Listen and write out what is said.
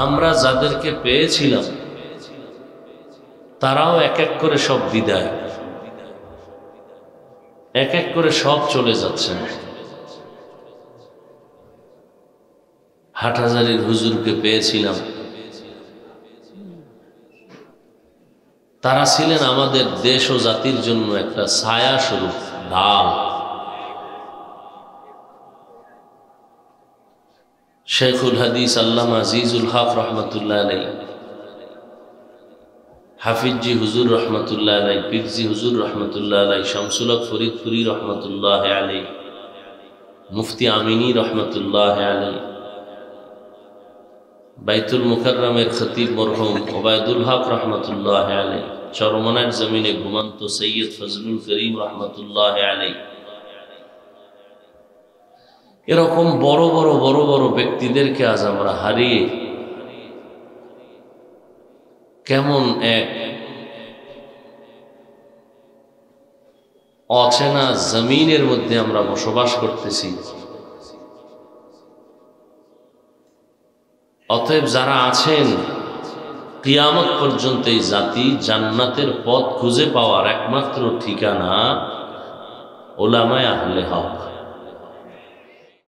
আমরা যাদেরকে পেয়েছিলাম তারাও এক এক করে সব বিদায়, এক এক করে সব চলে যাচ্ছেন। হাটহাজারীর হুজুরকে পেয়েছিলাম, তারা ছিলেন আমাদের দেশ ও জাতির জন্য একটা ছায়া স্বরূপ, ঢাল। শেখুল হাদিস আল্লামা আজিজুল হক রহমতুল্লাহ আলাইহি, হাফিজি হুজুর রহমতুল্লাহ আলাইহি, পীরজি হুজুর রহমতুল্লাহ আলাইহি, শামসুল হক ফরিদপুরি রহমতুল্লাহ আলাইহি, মুফতি আমিনী রহমতুল্লাহ আলাইহি, বাইতুল মুকাররমের খতিব মরহুম ওবায়দুল হক রহমতুল্লাহ আলাইহি, চরমনার জমিনে ঘুমন্ত সৈয়দ ফজলুল করিম রহমতুল্লাহ আলাইহি, এরকম বড় বড় বড় বড় ব্যক্তিদেরকে আজ আমরা হারিয়ে কেমন এক অচেনা জমিনের মধ্যে আমরা বসবাস করতেছি। অতএব যারা আছেন, কিয়ামত পর্যন্ত এই জাতি জান্নাতের পথ খুঁজে পাওয়ার একমাত্র ঠিকানা উলামায়ে আহলে হক।